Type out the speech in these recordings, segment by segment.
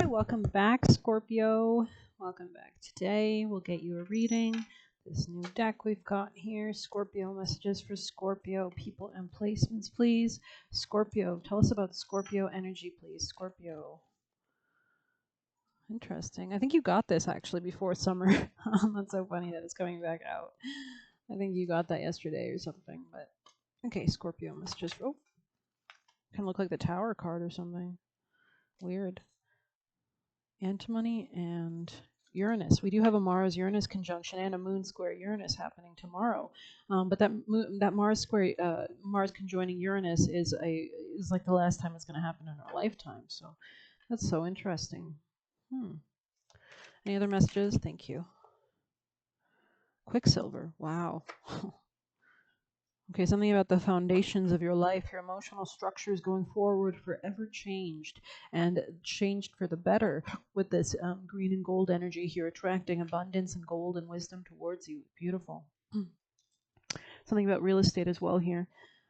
right, welcome back, Scorpio. Welcome back. Today, we'll get you a reading. This new deck we've got here, Scorpio messages for Scorpio, people and placements, please. Scorpio, tell us about Scorpio energy, please. Scorpio. Interesting. I think you got this actually before summer. That's so funny that it's coming back out. I think you got that yesterday or something, but okay, Scorpio messages. Oh, kind of look like the Tower card or something. Weird. Antimony and Uranus. We do have a Mars-Uranus conjunction and a Moon square Uranus happening tomorrow. But that Mars square, Mars conjoining Uranus is like the last time it's going to happen in our lifetime. So that's so interesting. Any other messages? Thank you. Quicksilver. Wow. Okay, something about the foundations of your life, your emotional structures going forward forever changed and changed for the better with this green and gold energy here, attracting abundance and gold and wisdom towards you. Beautiful. Something about real estate as well here.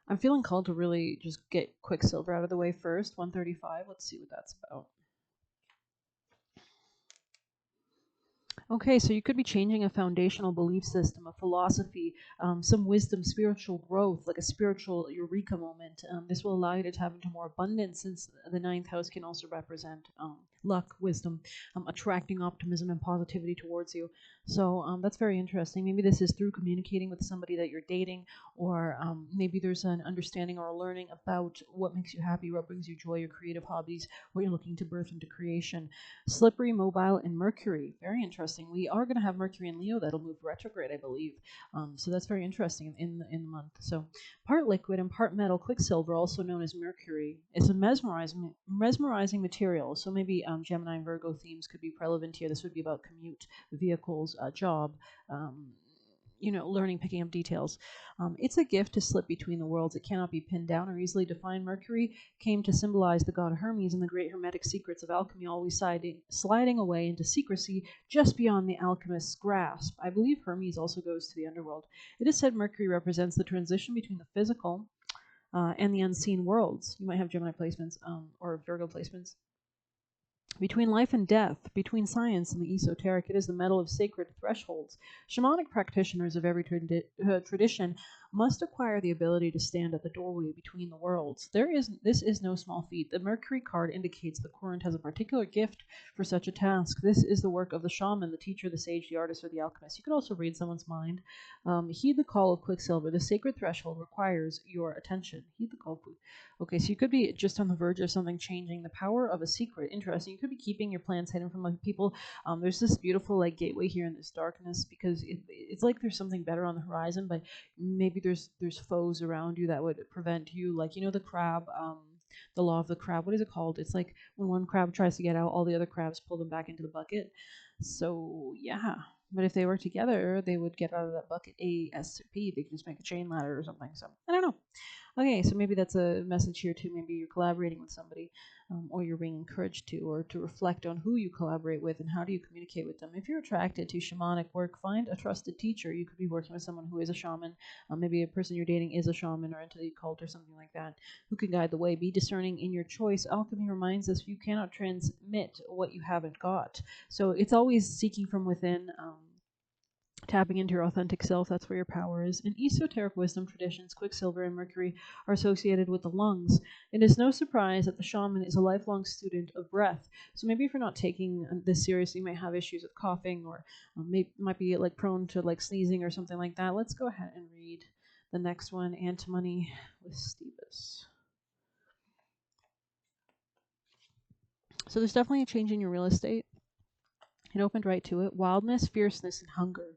I'm feeling called to really just get Quicksilver out of the way first. 135. Let's see what that's about. Okay, so you could be changing a foundational belief system, a philosophy, some wisdom, spiritual growth, like a spiritual eureka moment. This will allow you to tap into more abundance, since the ninth house can also represent luck, wisdom, attracting optimism and positivity towards you. So that's very interesting. Maybe this is through communicating with somebody that you're dating, or maybe there's an understanding or a learning about what makes you happy, what brings you joy, your creative hobbies, what you're looking to birth into creation. Slippery, mobile, and Mercury. Very interesting. We are going to have Mercury in Leo that'll move retrograde, I believe. So that's very interesting in the month. So part liquid and part metal, Quicksilver, also known as Mercury, is a mesmerizing material. So maybe Gemini and Virgo themes could be relevant here. This would be about commute, vehicles, job, learning, picking up details. It's a gift to slip between the worlds. It cannot be pinned down or easily defined. Mercury came to symbolize the god Hermes and the great hermetic secrets of alchemy, always sliding away into secrecy just beyond the alchemist's grasp. I believe Hermes also goes to the underworld. It is said Mercury represents the transition between the physical and the unseen worlds. You might have Gemini placements or Virgo placements. Between life and death, between science and the esoteric, it is the metal of sacred thresholds. Shamanic practitioners of every tradition must acquire the ability to stand at the doorway between the worlds. This is no small feat. The Mercury card indicates the current has a particular gift for such a task. This is the work of the shaman, the teacher, the sage, the artist, or the alchemist. You could also read someone's mind. Heed the call of Quicksilver. The sacred threshold requires your attention. Heed the call. Okay, so you could be just on the verge of something changing. The power of a secret. Interesting. You could be keeping your plans hidden from other people. There's this beautiful gateway here in this darkness, because it's like there's something better on the horizon, but maybe there's foes around you that would prevent you. Like, the crab, the law of the crab. What is it called? It's like when one crab tries to get out, all the other crabs pull them back into the bucket. So yeah. But if they work together, they would get out of that bucket ASAP. They could just make a chain ladder or something. So I don't know. Okay, so maybe that's a message here too. Maybe you're collaborating with somebody, or you're being encouraged to, or to reflect on who you collaborate with and how do you communicate with them. If you're attracted to shamanic work, find a trusted teacher. You could be working with someone who is a shaman. Maybe a person you're dating is a shaman or into the occult or something like that, who can guide the way. Be discerning in your choice. Alchemy reminds us you cannot transmit what you haven't got. So it's always seeking from within. Tapping into your authentic self, that's where your power is. In esoteric wisdom traditions, Quicksilver and Mercury are associated with the lungs. It is no surprise that the shaman is a lifelong student of breath. So maybe if you're not taking this seriously, you might have issues with coughing, or might be prone to sneezing or something like that. Let's go ahead and read the next one, Antimony with Stevus. So there's definitely a change in your real estate. It opened right to it. Wildness, fierceness, and hunger.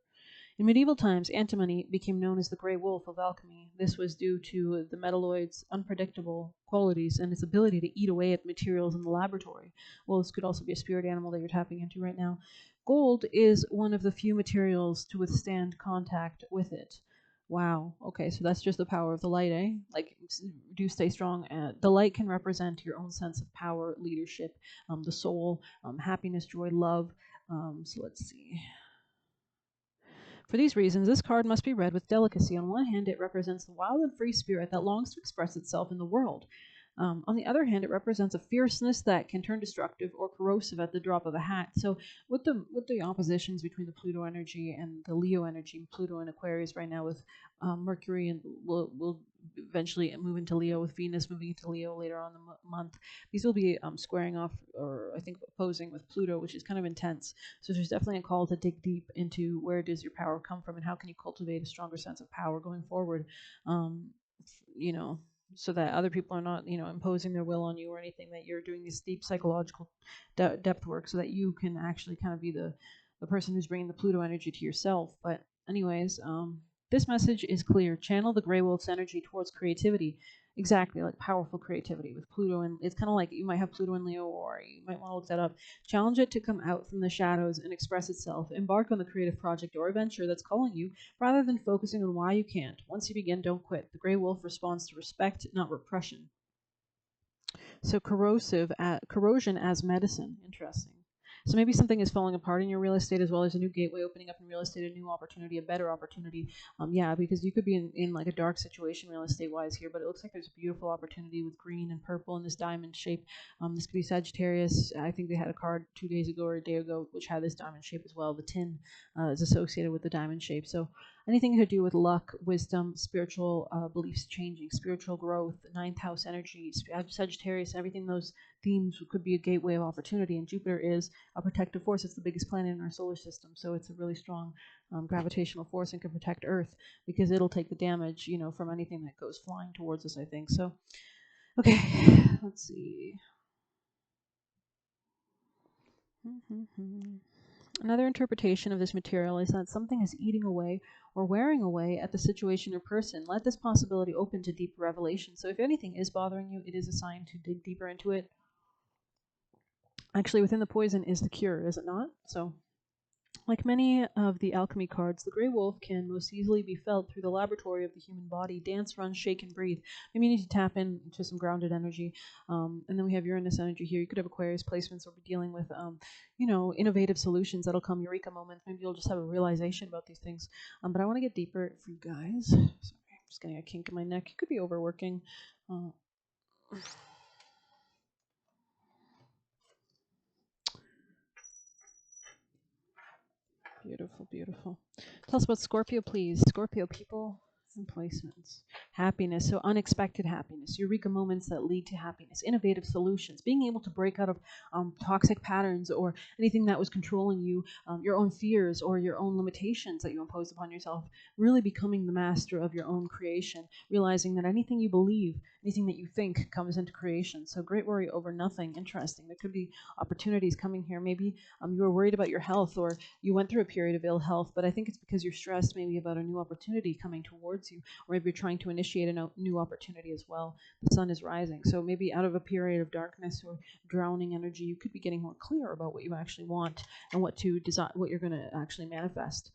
In medieval times, antimony became known as the Grey Wolf of alchemy. This was due to the metalloid's unpredictable qualities and its ability to eat away at materials in the laboratory. Well, this could also be a spirit animal that you're tapping into right now. Gold is one of the few materials to withstand contact with it. Wow. Okay, so that's just the power of the light, eh? Do stay strong. The light can represent your own sense of power, leadership, the soul, happiness, joy, love. So let's see. For these reasons, this card must be read with delicacy. On one hand, it represents the wild and free spirit that longs to express itself in the world. On the other hand, it represents a fierceness that can turn destructive or corrosive at the drop of a hat. So with the oppositions between the Pluto energy and the Leo energy, Pluto and Aquarius right now with Mercury, and will eventually move into Leo with Venus moving into Leo later on the month. These will be squaring off, or I think opposing with Pluto, which is kind of intense. So there's definitely a call to dig deep into where does your power come from and how can you cultivate a stronger sense of power going forward. Um, you know, so that other people are not, imposing their will on you or anything, that you're doing this deep psychological depth work so that you can actually kind of be the person who's bringing the Pluto energy to yourself. But anyways, this message is clear. Channel the gray wolf's energy towards creativity. Exactly, like powerful creativity with Pluto, and it's kind of like you might have Pluto in Leo, or you might want to look that up. Challenge it to come out from the shadows and express itself. Embark on the creative project or adventure that's calling you, rather than focusing on why you can't. Once you begin, don't quit. The gray wolf responds to respect, not repression. So corrosion as medicine. Interesting. So maybe something is falling apart in your real estate, as well as a new gateway opening up in real estate, a new opportunity, a better opportunity. Yeah, because you could be in like a dark situation real estate wise here, but it looks like there's a beautiful opportunity with green and purple in this diamond shape. This could be Sagittarius. I think they had a card 2 days ago or a day ago which had this diamond shape as well. The tin is associated with the diamond shape. So anything to do with luck, wisdom, spiritual beliefs changing, spiritual growth, ninth house energy, Sagittarius, everything those themes could be a gateway of opportunity. And Jupiter is a protective force. It's the biggest planet in our solar system, so it's a really strong gravitational force and can protect Earth because it'll take the damage, from anything that goes flying towards us, I think. So, okay, let's see. Another interpretation of this material is that something is eating away or wearing away at the situation or person. Let this possibility open to deeper revelation. So if anything is bothering you, it is a sign to dig deeper into it. Actually, within the poison is the cure, is it not? So, like many of the alchemy cards, the gray wolf can most easily be felt through the laboratory of the human body. Dance, run, shake, and breathe. Maybe you need to tap into some grounded energy. And then we have Uranus energy here. You could have Aquarius placements or be dealing with, innovative solutions that'll come, eureka moments. Maybe you'll just have a realization about these things. But I want to get deeper for you guys. Sorry, I'm just getting a kink in my neck. You could be overworking. Beautiful, beautiful. Tell us about Scorpio, please. Scorpio people and placements. Happiness, so unexpected happiness, eureka moments that lead to happiness, innovative solutions, being able to break out of toxic patterns or anything that was controlling you, your own fears or your own limitations that you imposed upon yourself, really becoming the master of your own creation, realizing that anything you believe, anything that you think comes into creation. So great worry over nothing. Interesting. There could be opportunities coming here. Maybe you were worried about your health, or you went through a period of ill health, but I think it's because you're stressed maybe about a new opportunity coming towards you, or maybe you're trying to initiate a new opportunity as well. The sun is rising, so maybe out of a period of darkness or drowning energy, you could be getting more clear about what you actually want and what to design, what you're going to actually manifest.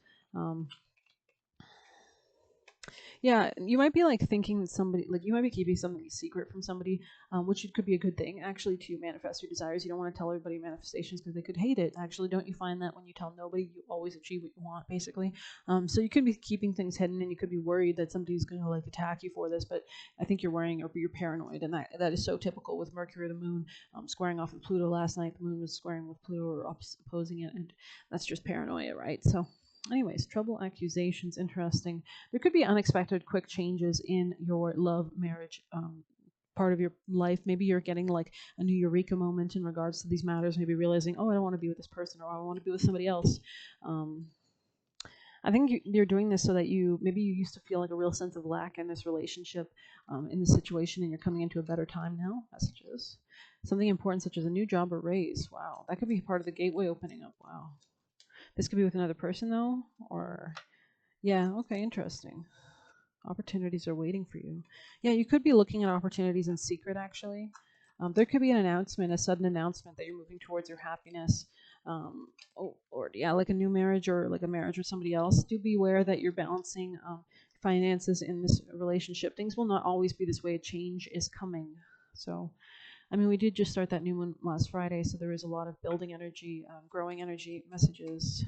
Yeah, you might be like thinking somebody, like you might be keeping something secret from somebody, which could be a good thing actually to manifest your desires. You don't want to tell everybody manifestations because they could hate it. Actually, don't you find that when you tell nobody, you always achieve what you want, basically? So you could be keeping things hidden, and you could be worried that somebody's going to like attack you for this. But I think you're worrying or you're paranoid, and that is so typical with Mercury or the Moon squaring off with Pluto last night. The Moon was squaring with Pluto or opposing it, and that's just paranoia, right? So. Anyways, trouble accusations, interesting. There could be unexpected quick changes in your love marriage part of your life. Maybe you're getting like a new eureka moment in regards to these matters, maybe realizing, oh, I don't want to be with this person, or I want to be with somebody else. I think you're doing this so that maybe you used to feel like a real sense of lack in this relationship, in this situation, and you're coming into a better time now. Messages. Something important such as a new job or raise. Wow, that could be part of the gateway opening up. Wow. This could be with another person though, or yeah, okay, interesting. Opportunities are waiting for you. Yeah, you could be looking at opportunities in secret, actually. There could be an announcement, a sudden announcement that you're moving towards your happiness. Or yeah, like a new marriage or like a marriage with somebody else. Do be aware that you're balancing finances in this relationship. Things will not always be this way. A change is coming. So, I mean, we did just start that new one last Friday, so there is a lot of building energy, growing energy messages.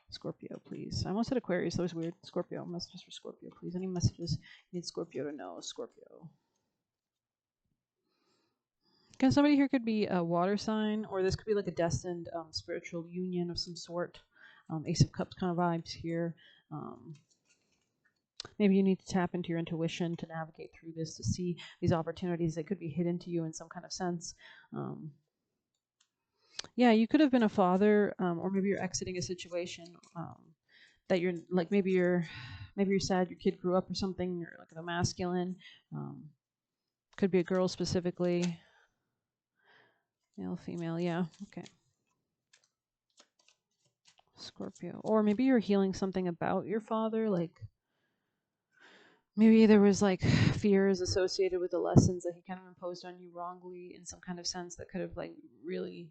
Scorpio, please. I almost said Aquarius. That was weird. Scorpio. Messages for Scorpio, please. Any messages you need Scorpio to know? Scorpio. Because somebody here could be a water sign, or this could be like a destined spiritual union of some sort. Ace of Cups kind of vibes here. Um, Maybe you need to tap into your intuition to navigate through this, to see these opportunities that could be hidden to you in some kind of sense. Um, yeah, you could have been a father, or maybe you're exiting a situation that you're like. Maybe you're sad your kid grew up or something. You're like a masculine. Um, could be a girl specifically. Male, female. Yeah. Okay. Scorpio. Or maybe you're healing something about your father, like maybe there was like fears associated with the lessons that he kind of imposed on you wrongly in some kind of sense that could have like really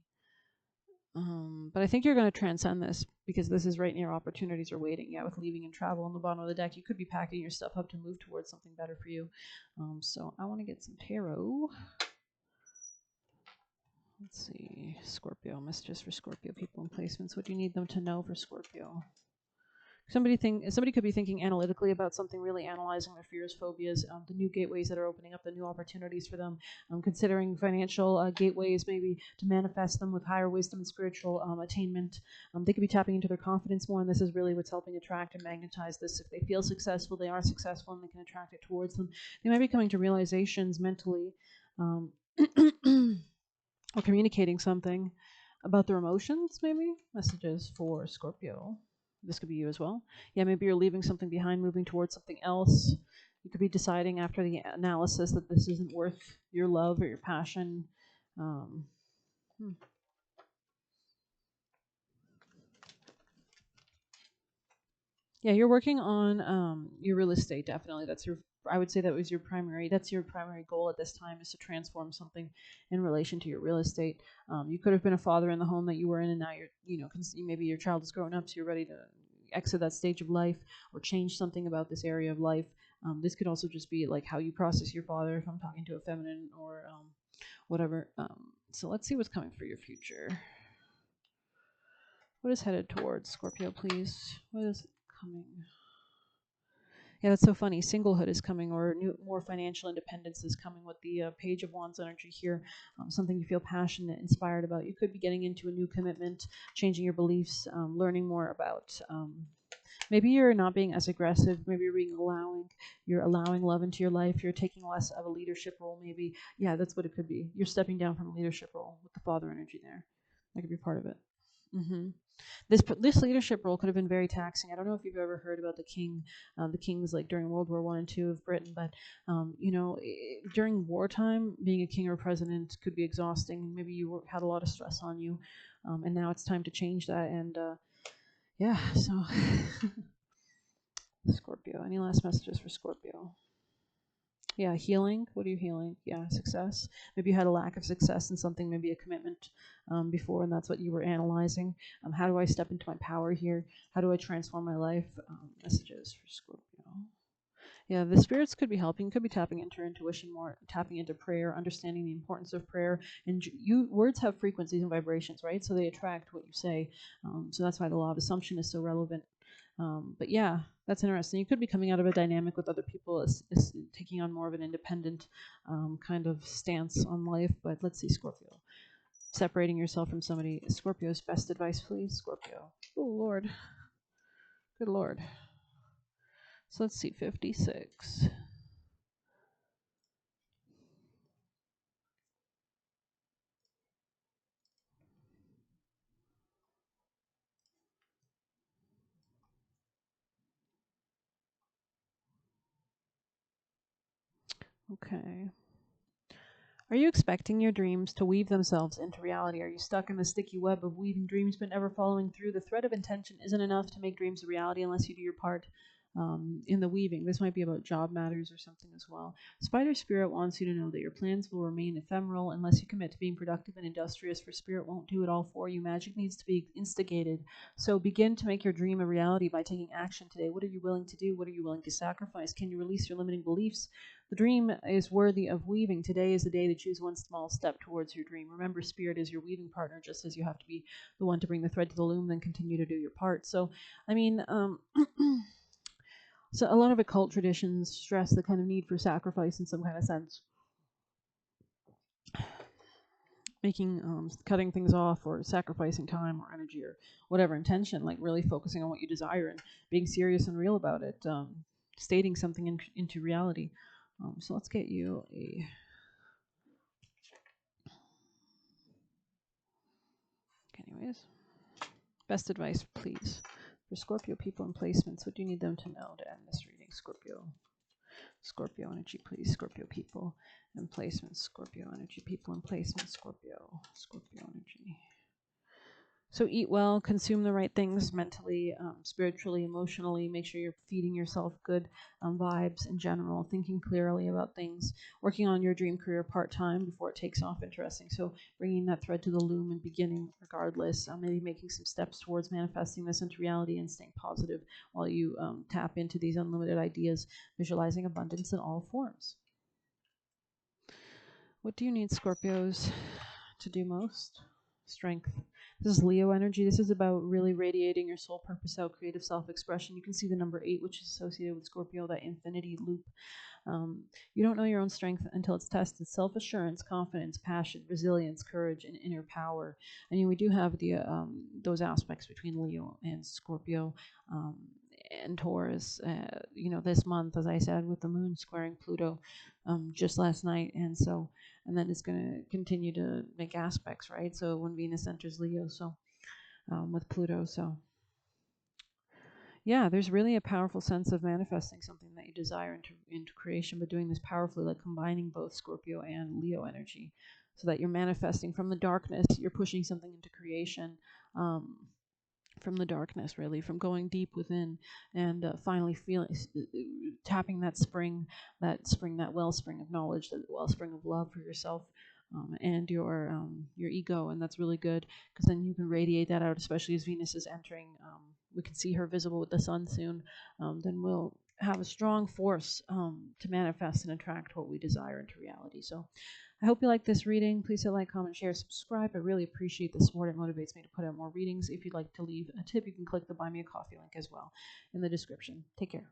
but I think you're going to transcend this because this is right near opportunities are waiting. Yeah, with leaving and travel on the bottom of the deck, you could be packing your stuff up to move towards something better for you. So I want to get some tarot. Let's see, Scorpio messages for Scorpio people and placements. What do you need them to know for Scorpio? Somebody could be thinking analytically about something, really analyzing their fears, phobias, the new gateways that are opening up, the new opportunities for them, considering financial gateways maybe to manifest them with higher wisdom and spiritual attainment. They could be tapping into their confidence more, and this is really what's helping attract and magnetize this. If they feel successful, they are successful, and they can attract it towards them. They might be coming to realizations mentally, or communicating something about their emotions, maybe. Messages for Scorpio. This could be you as well. Yeah, maybe you're leaving something behind, moving towards something else. You could be deciding after the analysis that this isn't worth your love or your passion. Um, hmm. Yeah, you're working on your real estate. Definitely, that's your. I would say that was your primary. That's your primary goal at this time is to transform something in relation to your real estate. You could have been a father in the home that you were in, and now you're, maybe your child is growing up, so you're ready to exit that stage of life or change something about this area of life. This could also just be like how you process your father. If I'm talking to a feminine or whatever. So let's see what's coming for your future. What is headed towards Scorpio, please? What is coming? Yeah, that's so funny. Singlehood is coming, or more financial independence is coming with the Page of Wands energy here. Something you feel passionate, inspired about. You could be getting into a new commitment, changing your beliefs, learning more about. Maybe you're not being as aggressive. Maybe you're allowing love into your life. You're taking less of a leadership role. Maybe, yeah, that's what it could be. You're stepping down from a leadership role with the father energy there. That could be part of it. hmm this leadership role could have been very taxing. I don't know if you've ever heard about the king. The kings like during World War I and II of Britain, but during wartime, being a king or president could be exhausting. Maybe you had a lot of stress on you, and now it's time to change that. And yeah, so Scorpio. Any last messages for Scorpio? Yeah, healing. What are you healing? Yeah, success. Maybe you had a lack of success in something, maybe a commitment before, and that's what you were analyzing. How do I step into my power here? How do I transform my life? Messages for Scorpio. Yeah, the spirits could be helping, could be tapping into your intuition more, tapping into prayer, understanding the importance of prayer. And words have frequencies and vibrations, right? So they attract what you say. So that's why the law of assumption is so relevant. But yeah, that's interesting. You could be coming out of a dynamic with other people, as taking on more of an independent kind of stance on life. But let's see, Scorpio. Separating yourself from somebody. Scorpio's best advice, please. Scorpio. Oh, Lord. Good Lord. So let's see, 56. Okay. Are you expecting your dreams to weave themselves into reality? Are you stuck in the sticky web of weaving dreams but never following through? The thread of intention isn't enough to make dreams a reality unless you do your part in the weaving. This might be about job matters or something as well. Spider Spirit wants you to know that your plans will remain ephemeral unless you commit to being productive and industrious, for Spirit won't do it all for you. Magic needs to be instigated. So begin to make your dream a reality by taking action today. What are you willing to do? What are you willing to sacrifice? Can you release your limiting beliefs? The dream is worthy of weaving. Today is the day to choose one small step towards your dream. Remember, Spirit is your weaving partner, just as you have to be the one to bring the thread to the loom, then continue to do your part. So, I mean, so a lot of occult traditions stress the kind of need for sacrifice in some kind of sense. making cutting things off or sacrificing time or energy or whatever intention, like really focusing on what you desire and being serious and real about it, stating something into reality. So let's get you a anyways, best advice please for Scorpio people and placements. What do you need them to know to end this reading? Scorpio energy, please. Scorpio people and placements. Scorpio energy, people and placements. Scorpio energy. So eat well, consume the right things mentally, spiritually, emotionally. Make sure you're feeding yourself good vibes in general, thinking clearly about things, working on your dream career part-time before it takes off. Interesting. So bringing that thread to the loom and beginning regardless, maybe making some steps towards manifesting this into reality and staying positive while you tap into these unlimited ideas, visualizing abundance in all forms. What do you need, Scorpios, to do most? Strength. This is Leo energy. This is about really radiating your soul purpose out, creative self-expression. You can see the number 8, which is associated with Scorpio, that infinity loop. You don't know your own strength until it's tested. Self-assurance, confidence, passion, resilience, courage, and inner power. I mean, we do have the those aspects between Leo and Scorpio and Taurus. This month, as I said, with the moon squaring Pluto just last night, and then it's going to continue to make aspects, right? So when Venus enters Leo, so with Pluto, so yeah, there's really a powerful sense of manifesting something that you desire into creation, but doing this powerfully, like combining both Scorpio and Leo energy, so that you're manifesting from the darkness, you're pushing something into creation. From the darkness, really, from going deep within, and finally feeling, tapping that wellspring of knowledge, that wellspring of love for yourself and your ego, and that's really good because then you can radiate that out, especially as Venus is entering. We can see her visible with the sun soon. Then we'll have a strong force to manifest and attract what we desire into reality. So I hope you like this reading. Please hit like, comment, share, subscribe. I really appreciate the support. It motivates me to put out more readings. If you'd like to leave a tip, you can click the Buy Me a Coffee link as well in the description. Take care.